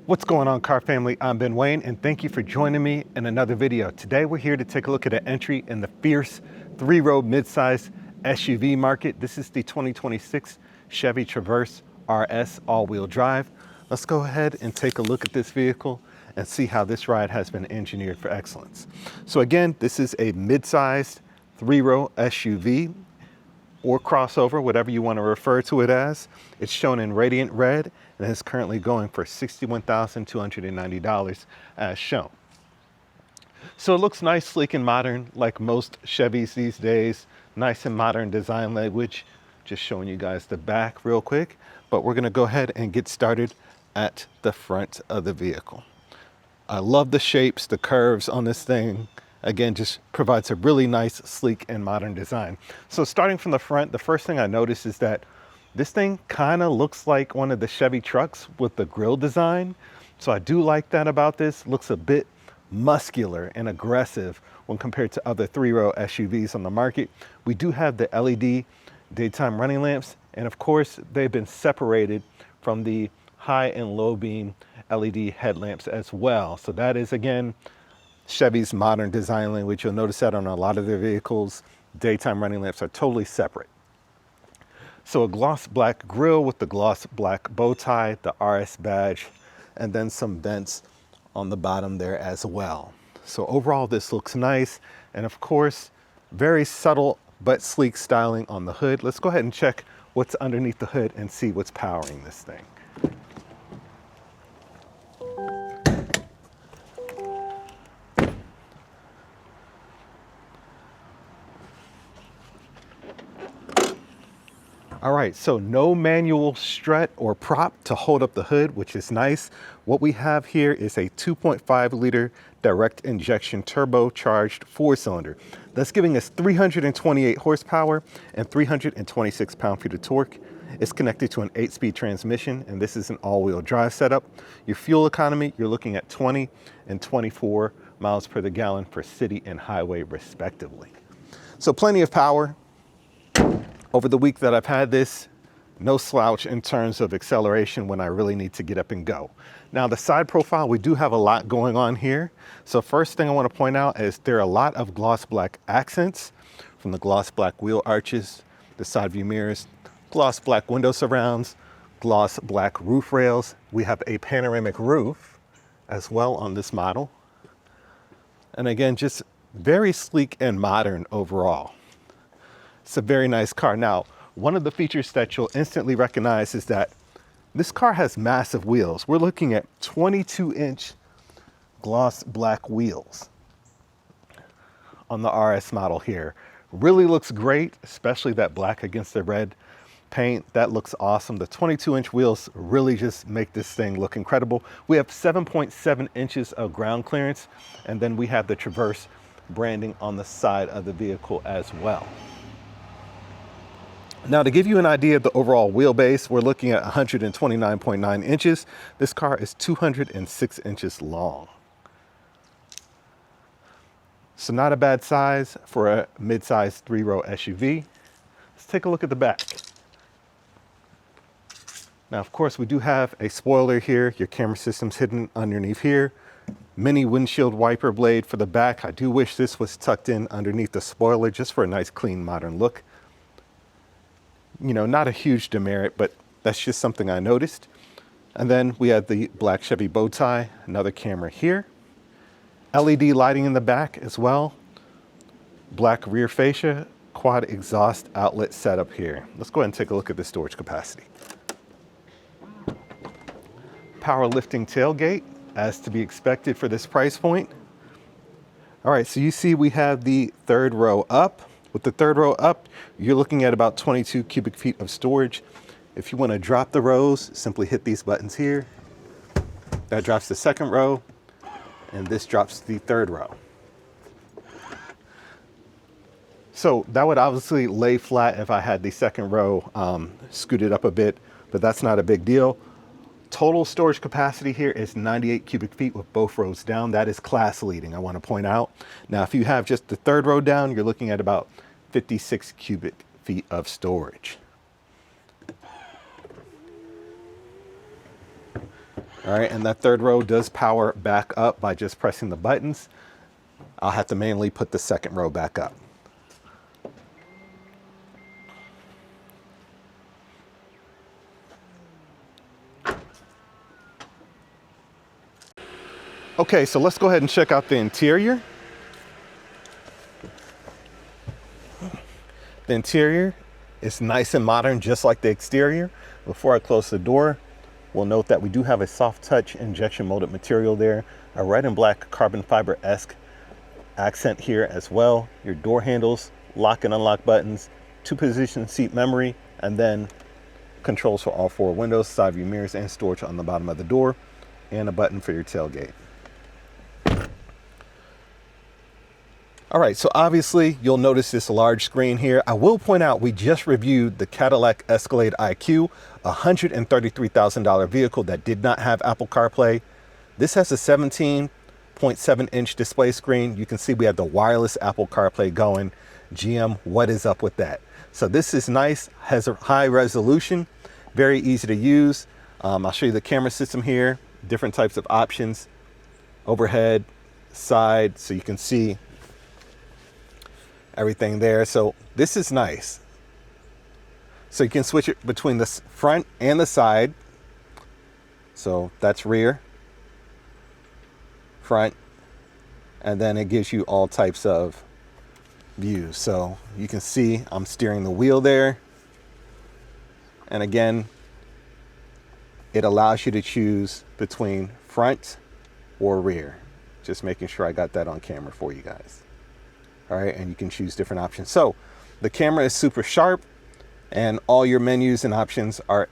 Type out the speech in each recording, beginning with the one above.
What's going on, car family? I'm Ben Wayne, and thank you for joining me in another video. Today we're here to take a look at an entry in the fierce three-row midsize SUV market. This is the 2026 Chevy Traverse RS all-wheel drive. Let's go ahead and take a look at this vehicle and see how this ride has been engineered for excellence. So again, this is a mid-sized three-row SUV or crossover, whatever you want to refer to it as. It's shown in radiant red and is currently going for $61,290 as shown. So it looks nice, sleek, and modern like most Chevys these days. Nice and modern design language. Just showing you guys the back real quick, but we're gonna go ahead and get started at the front of the vehicle. I love the shapes, the curves on this thing. Again, just provides a really nice, sleek, and modern design. So starting from the front, the first thing I noticed is that this thing kind of looks like one of the Chevy trucks with the grille design. So I do like that about this. Looks a bit muscular and aggressive when compared to other three-row SUVs on the market. We do have the LED daytime running lamps, and of course, they've been separated from the high and low beam LED headlamps as well. So that is, again, Chevy's modern design language. You'll notice that on a lot of their vehicles, daytime running lamps are totally separate. So a gloss black grille with the gloss black bow tie, the RS badge, and then some vents on the bottom there as well. So overall, this looks nice. And of course, very subtle but sleek styling on the hood. Let's go ahead and check what's underneath the hood and see what's powering this thing. All right, so no manual strut or prop to hold up the hood, which is nice. What we have here is a 2.5 liter direct injection turbocharged four-cylinder. That's giving us 328 horsepower and 326 pound-feet of torque. It's connected to an 8-speed transmission, and this is an all-wheel drive setup. Your fuel economy, you're looking at 20 and 24 miles per the gallon for city and highway respectively. So plenty of power. Over the week that I've had this, no slouch in terms of acceleration when I really need to get up and go. Now the side profile, we do have a lot going on here. So first thing I want to point out is there are a lot of gloss black accents, from the gloss black wheel arches, the side view mirrors, gloss black window surrounds, gloss black roof rails. We have a panoramic roof as well on this model. And again, just very sleek and modern overall. It's a very nice car. Now, one of the features that you'll instantly recognize is that this car has massive wheels. We're looking at 22-inch gloss black wheels on the RS model here. Really looks great, especially that black against the red paint. That looks awesome. The 22-inch wheels really just make this thing look incredible. We have 7.7 inches of ground clearance, and then we have the Traverse branding on the side of the vehicle as well. Now, to give you an idea of the overall wheelbase, we're looking at 129.9 inches. This car is 206 inches long. So not a bad size for a mid-size three-row SUV. Let's take a look at the back. Now, of course, we do have a spoiler here. Your camera system's hidden underneath here. Mini windshield wiper blade for the back. I do wish this was tucked in underneath the spoiler just for a nice, clean, modern look. You know, not a huge demerit, but that's just something I noticed. And then we have the black Chevy bow tie, another camera here. LED lighting in the back as well. Black rear fascia, quad exhaust outlet setup here. Let's go ahead and take a look at the storage capacity. Power lifting tailgate, as to be expected for this price point. All right, so you see we have the third row up. With the third row up, you're looking at about 22 cubic feet of storage. If you want to drop the rows, simply hit these buttons here. That drops the second row, and this drops the third row. So that would obviously lay flat if I had the second row scooted up a bit, but that's not a big deal. Total storage capacity here is 98 cubic feet with both rows down. That is class leading, I want to point out. Now, if you have just the third row down, you're looking at about 56 cubic feet of storage. All right, and that third row does power back up by just pressing the buttons. I'll have to manually put the second row back up. Okay, so let's go ahead and check out the interior. The interior is nice and modern, just like the exterior. Before I close the door, we'll note that we do have a soft touch injection molded material there, a red and black carbon fiber-esque accent here as well. Your door handles, lock and unlock buttons, 2-position seat memory, and then controls for all 4 windows, side view mirrors, and storage on the bottom of the door, and a button for your tailgate. All right, so obviously you'll notice this large screen here. I will point out we just reviewed the Cadillac Escalade IQ, a $133,000 vehicle that did not have Apple CarPlay. This has a 17.7-inch display screen. You can see we have the wireless Apple CarPlay going. GM, what is up with that? So this is nice, has a high resolution, very easy to use. I'll show you the camera system here, different types of options, overhead, side, so you can see everything there. So this is nice. So you can switch it between the front and the side. So that's rear, front, and then it gives you all types of views. So you can see I'm steering the wheel there. And again, it allows you to choose between front or rear. Just making sure I got that on camera for you guys. All right, and you can choose different options. So the camera is super sharp, and all your menus and options are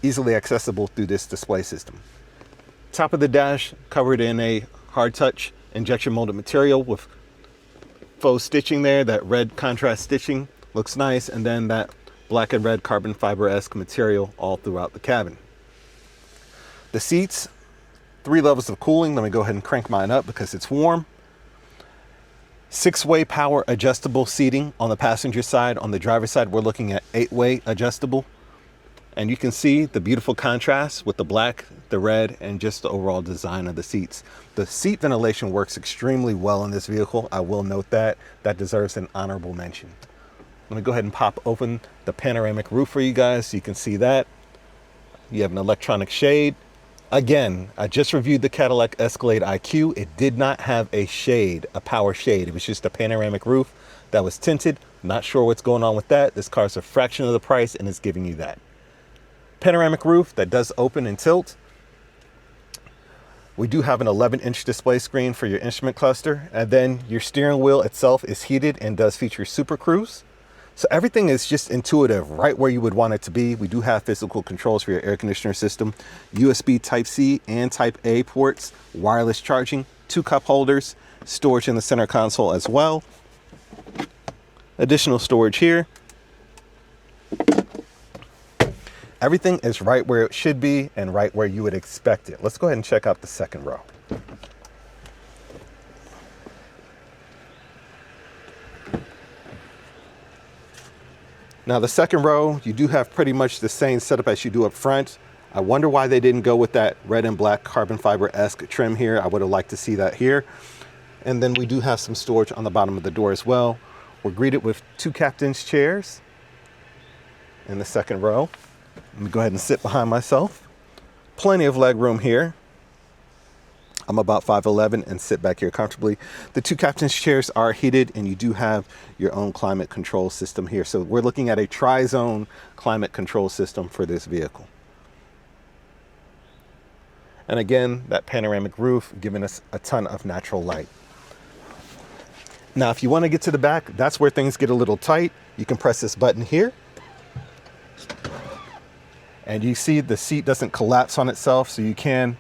easily accessible through this display system. Top of the dash covered in a hard touch injection molded material with faux stitching there. That red contrast stitching looks nice, and then that black and red carbon fiber-esque material all throughout the cabin. The seats, 3 levels of cooling. Let me go ahead and crank mine up because it's warm. 6-way power adjustable seating on the passenger side. On the driver's side, we're looking at 8-way adjustable. And you can see the beautiful contrast with the black, the red, and just the overall design of the seats. The seat ventilation works extremely well in this vehicle. I will note that. That deserves an honorable mention. Let me go ahead and pop open the panoramic roof for you guys so you can see that. You have an electronic shade. Again, I just reviewed the Cadillac Escalade IQ. It did not have a shade, a power shade. It was just a panoramic roof that was tinted. Not sure what's going on with that. This car's a fraction of the price and it's giving you that. Panoramic roof that does open and tilt. We do have an 11-inch display screen for your instrument cluster, and then your steering wheel itself is heated and does feature Super Cruise. So everything is just intuitive, right where you would want it to be. We do have physical controls for your air conditioner system, USB Type-C and Type-A ports, wireless charging, 2 cup holders, storage in the center console as well. Additional storage here. Everything is right where it should be and right where you would expect it. Let's go ahead and check out the second row. Now the second row, you do have pretty much the same setup as you do up front. I wonder why they didn't go with that red and black carbon fiber-esque trim here. I would have liked to see that here. And then we do have some storage on the bottom of the door as well. We're greeted with 2 captain's chairs in the second row. Let me go ahead and sit behind myself. Plenty of leg room here. I'm about 5'11" and sit back here comfortably. The 2 captain's chairs are heated, and you do have your own climate control system here. So we're looking at a tri-zone climate control system for this vehicle. And again, that panoramic roof giving us a ton of natural light. Now, if you want to get to the back, that's where things get a little tight. You can press this button here. And you see the seat doesn't collapse on itself, so you can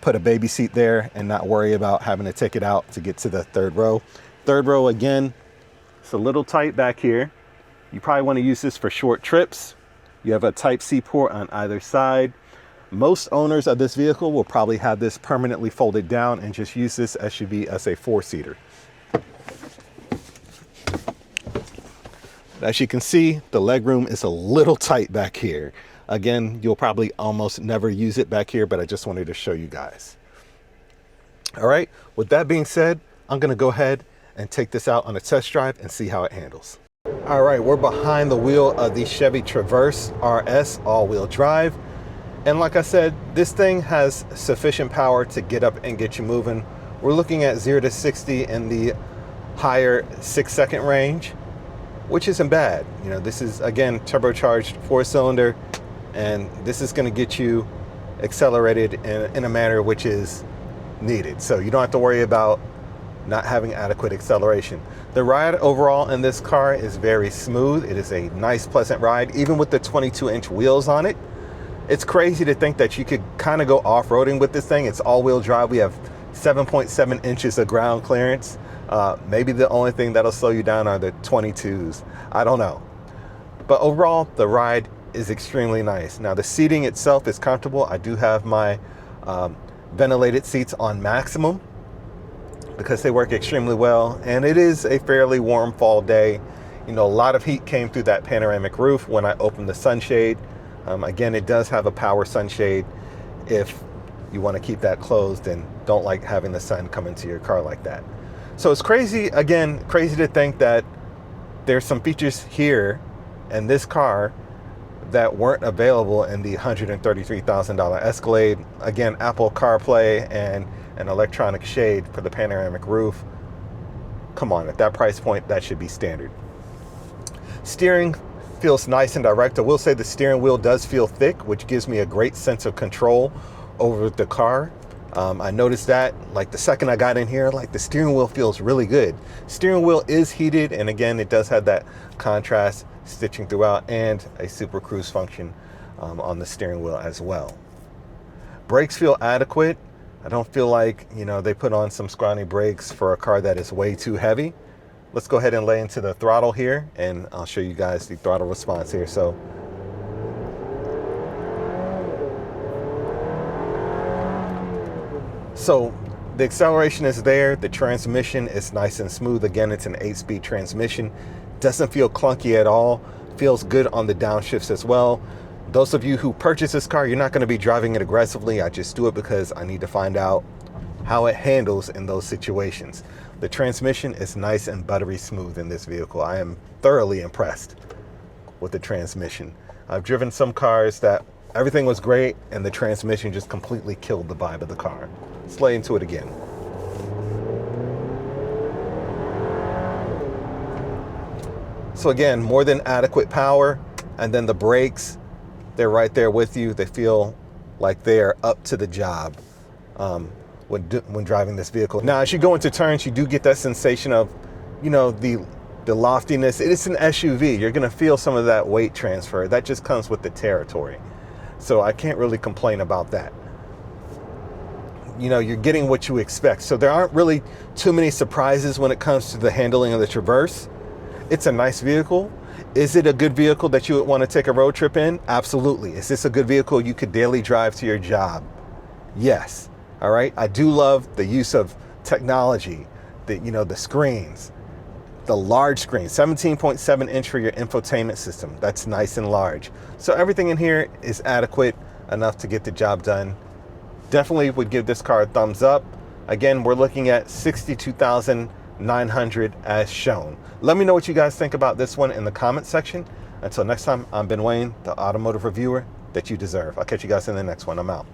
put a baby seat there and not worry about having to take it out to get to the third row. Third row, again, it's a little tight back here. You probably want to use this for short trips. You have a Type-C port on either side. Most owners of this vehicle will probably have this permanently folded down and just use this SUV as a 4-seater. As you can see, the legroom is a little tight back here. Again, you'll probably almost never use it back here, but I just wanted to show you guys. All right, with that being said, I'm gonna go ahead and take this out on a test drive and see how it handles. All right, we're behind the wheel of the Chevy Traverse RS all-wheel drive. And like I said, this thing has sufficient power to get up and get you moving. We're looking at 0 to 60 in the higher 6-second range, which isn't bad. You know, this is, again, turbocharged 4-cylinder, and this is gonna get you accelerated in a manner which is needed. So you don't have to worry about not having adequate acceleration. The ride overall in this car is very smooth. It is a nice, pleasant ride, even with the 22-inch wheels on it. It's crazy to think that you could kind of go off-roading with this thing. It's all-wheel drive. We have 7.7 inches of ground clearance. Maybe the only thing that'll slow you down are the 22s. I don't know. But overall, the ride is extremely nice. Now, the seating itself is comfortable. I do have my ventilated seats on maximum because they work extremely well. And it is a fairly warm fall day. You know, a lot of heat came through that panoramic roof when I opened the sunshade. Again, it does have a power sunshade if you want to keep that closed and don't like having the sun come into your car like that. So it's crazy, again, crazy to think that there's some features here in this car that weren't available in the $133,000 Escalade. Again, Apple CarPlay and an electronic shade for the panoramic roof. Come on, at that price point, that should be standard. Steering feels nice and direct. I will say the steering wheel does feel thick, which gives me a great sense of control over the car. I noticed that, like, the second I got in here, like, the steering wheel feels really good. Steering wheel is heated, and again, it does have that contrast stitching throughout and a Super Cruise function on the steering wheel as well. Brakes feel adequate. I don't feel like, you know, they put on some scrawny brakes for a car that is way too heavy. Let's go ahead and lay into the throttle here, and I'll show you guys the throttle response here. So the acceleration is there. The transmission is nice and smooth. Again, it's an 8-speed transmission. Doesn't feel clunky at all. Feels good on the downshifts as well. Those of you who purchase this car, you're not going to be driving it aggressively. I just do it because I need to find out how it handles in those situations. The transmission is nice and buttery smooth in this vehicle. I am thoroughly impressed with the transmission. I've driven some cars that everything was great and the transmission just completely killed the vibe of the car. Let's lay into it again. So again, more than adequate power, and then the brakes, they're right there with you. They feel like they're up to the job when driving this vehicle. Now, as you go into turns, you do get that sensation of, you know, the loftiness. It is an SUV. You're going to feel some of that weight transfer. That just comes with the territory. So I can't really complain about that. You know, you're getting what you expect. So there aren't really too many surprises when it comes to the handling of the Traverse. It's a nice vehicle. Is it a good vehicle that you would want to take a road trip in? Absolutely. Is this a good vehicle you could daily drive to your job? Yes. All right. I do love the use of technology, the screens, the large screen, 17.7 inch for your infotainment system. That's nice and large. So everything in here is adequate enough to get the job done. Definitely would give this car a thumbs up. Again, we're looking at $62,900 as shown. Let me know what you guys think about this one in the comment section. Until next time, I'm Ben Wayne, the automotive reviewer that you deserve. I'll catch you guys in the next one. I'm out.